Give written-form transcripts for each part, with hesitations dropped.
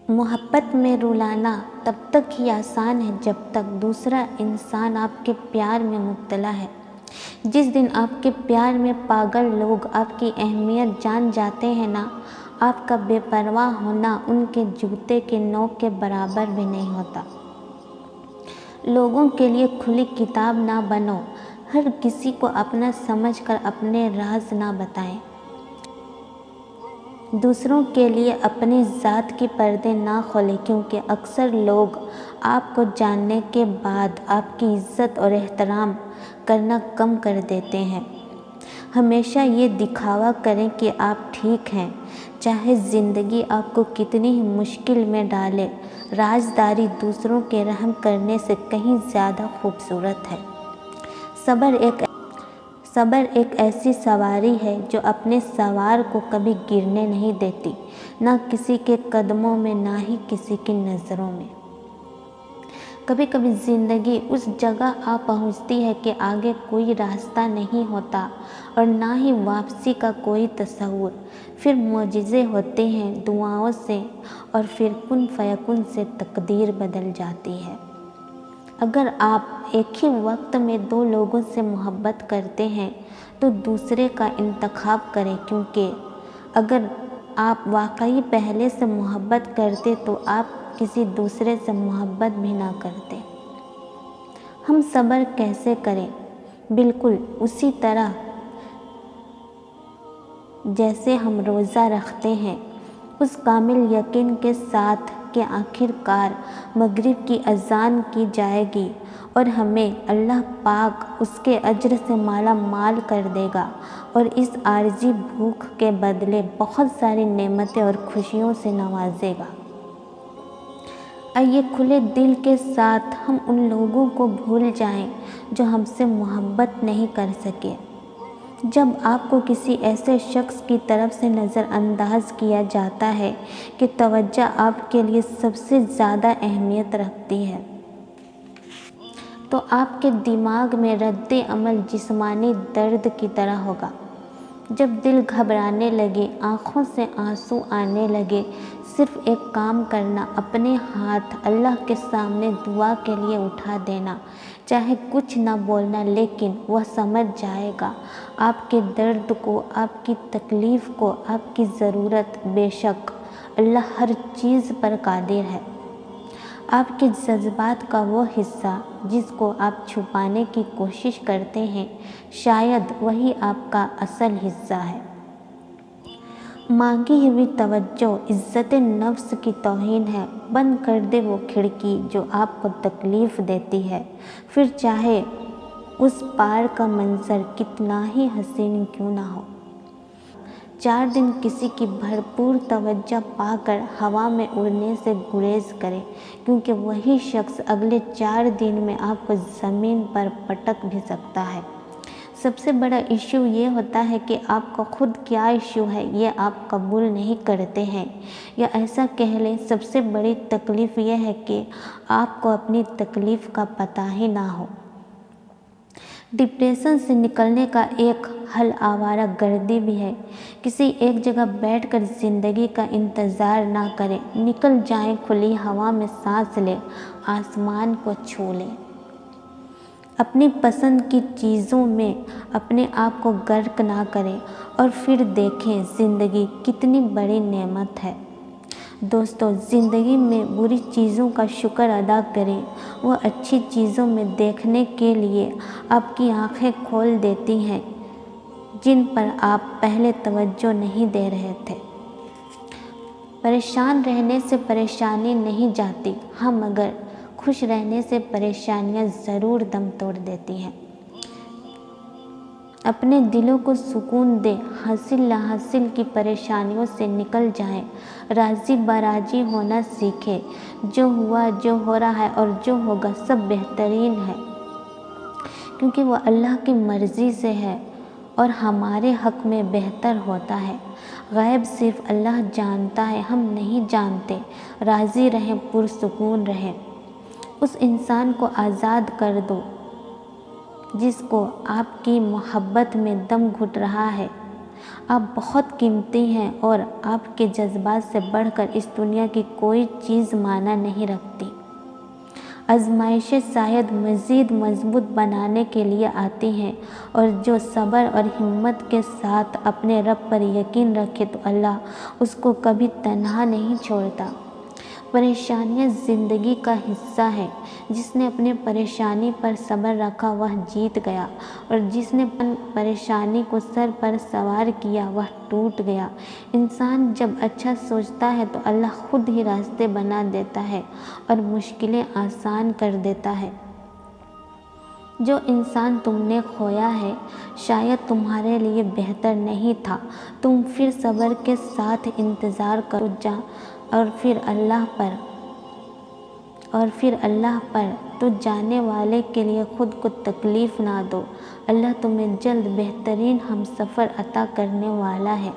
محبت میں रुलाना तब तक ही आसान है जब तक दूसरा इंसान आपके प्यार में मुब्तला है। जिस दिन आपके प्यार में पागल लोग आपकी अहमियत जान जाते हैं ना, आपका बेपरवाह होना उनके जूते के नोक के बराबर भी नहीं होता। लोगों के लिए खुली किताब ना बनो, हर किसी को अपना समझकर अपने राज ना बताएं। दूसरों के लिए अपनी ज़ात के पर्दे ना खोलें, क्योंकि अक्सर लोग आपको जानने के बाद आपकी इज़्ज़त और एहतराम करना कम कर देते हैं। हमेशा ये दिखावा करें कि आप ठीक हैं, चाहे ज़िंदगी आपको कितनी ही मुश्किल में डाले। राजदारी दूसरों के रहम करने से कहीं ज़्यादा खूबसूरत है। सब्र एक ऐसी सवारी है जो अपने सवार को कभी गिरने नहीं देती, ना किसी के कदमों में, ना ही किसी की नज़रों में। कभी कभी ज़िंदगी उस जगह आ पहुंचती है कि आगे कोई रास्ता नहीं होता और ना ही वापसी का कोई तस्वुर। फिर मोजिज़े होते हैं दुआओं से, और फिर कुन फयकुन से तकदीर बदल जाती है। अगर आप एक ही वक्त में दो लोगों से मोहब्बत करते हैं तो दूसरे का इंतखाब करें, क्योंकि अगर आप वाकई पहले से मोहब्बत करते तो आप किसी दूसरे से मोहब्बत भी ना करते। हम सब्र कैसे करें? बिल्कुल उसी तरह जैसे हम रोज़ा रखते हैं, उस कामिल यकीन के साथ कि आखिरकार मगरिब की अज़ान की जाएगी और हमें अल्लाह पाक उसके अज्र से माला माल कर देगा और इस आर्जी भूख के बदले बहुत सारी नेमतें और खुशियों से नवाजेगा। आइए खुले दिल के साथ हम उन लोगों को भूल जाएं जो हमसे मोहब्बत नहीं कर सके। जब आपको किसी ऐसे शख्स की तरफ से नज़रअंदाज किया जाता है कि तवज्जो आपके लिए सबसे ज़्यादा अहमियत रखती है, तो आपके दिमाग में रद्द अमल जिस्मानी दर्द की तरह होगा। जब दिल घबराने लगे, आँखों से आंसू आने लगे, सिर्फ एक काम करना, अपने हाथ अल्लाह के सामने दुआ के लिए उठा देना। चाहे कुछ ना बोलना, लेकिन वह समझ जाएगा आपके दर्द को, आपकी तकलीफ़ को, आपकी ज़रूरत। बेशक अल्लाह हर चीज़ पर कादिर है। आपके जज्बात का वो हिस्सा जिसको आप छुपाने की कोशिश करते हैं, शायद वही आपका असल हिस्सा है। मांगी हुई तवज्जो इज़्ज़त नफ्स की तौहीन है। बंद कर दे वो खिड़की जो आपको तकलीफ़ देती है, फिर चाहे उस पार का मंज़र कितना ही हसीन क्यों ना हो। 4 दिन किसी की भरपूर तवज्जो पाकर हवा में उड़ने से गुरेज करें, क्योंकि वही शख्स अगले 4 दिन में आपको ज़मीन पर पटक भी सकता है। सबसे बड़ा इशू ये होता है कि आपका खुद क्या इशू है ये आप कबूल नहीं करते हैं, या ऐसा कह लें सबसे बड़ी तकलीफ़ ये है कि आपको अपनी तकलीफ़ का पता ही ना हो। डिप्रेशन से निकलने का एक हल आवारा गर्दी भी है। किसी एक जगह बैठकर ज़िंदगी का इंतज़ार ना करें, निकल जाएं, खुली हवा में सांस लें, आसमान को छू लें। अपनी पसंद की चीज़ों में अपने आप को गर्क ना करें और फिर देखें ज़िंदगी कितनी बड़ी नेमत है। दोस्तों, ज़िंदगी में बुरी चीज़ों का शुक्र अदा करें, वह अच्छी चीज़ों में देखने के लिए आपकी आँखें खोल देती हैं जिन पर आप पहले तवज्जो नहीं दे रहे थे। परेशान रहने से परेशानी नहीं जाती, हाँ, मगर खुश रहने से परेशानियाँ ज़रूर दम तोड़ देती हैं। अपने दिलों को सुकून दें, हासिल नाहासिल की परेशानियों से निकल जाएं, राज़ी बाराज़ी होना सीखें। जो हुआ, जो हो रहा है और जो होगा सब बेहतरीन है, क्योंकि वह अल्लाह की मर्ज़ी से है और हमारे हक़ में बेहतर होता है। गैब सिर्फ अल्लाह जानता है, हम नहीं जानते। राज़ी रहें, पुरसुकून रहें। उस इंसान को आज़ाद कर दो जिसको आपकी मोहब्बत में दम घुट रहा है। آپ بہت قیمتی ہیں اور آپ کے جذبات سے بڑھ کر اس دنیا کی کوئی چیز معنی نہیں رکھتی۔ آزمائشیں شاید مزید مضبوط بنانے کے لیے آتی ہیں، اور جو صبر اور ہمت کے ساتھ اپنے رب پر یقین رکھے تو اللہ اس کو کبھی تنہا نہیں چھوڑتا۔ پریشانیاں زندگی کا حصہ ہے۔ جس نے اپنے پریشانی پر صبر رکھا وہ جیت گیا، اور جس نے پریشانی کو سر پر سوار کیا وہ ٹوٹ گیا۔ انسان جب اچھا سوچتا ہے تو اللہ خود ہی راستے بنا دیتا ہے اور مشکلیں آسان کر دیتا ہے۔ جو انسان تم نے کھویا ہے شاید تمہارے لیے بہتر نہیں تھا۔ تم پھر صبر کے ساتھ انتظار کرو اور پھر اللہ پر تو جانے والے کے لیے خود کو تکلیف نہ دو۔ اللہ تمہیں جلد بہترین ہمسفر عطا کرنے والا ہے۔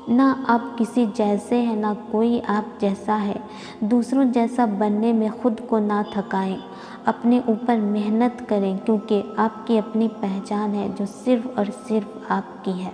نہ آپ کسی جیسے ہیں نہ کوئی آپ جیسا ہے۔ دوسروں جیسا بننے میں خود کو نہ تھکائیں، اپنے اوپر محنت کریں، کیونکہ آپ کی اپنی پہچان ہے جو صرف اور صرف آپ کی ہے۔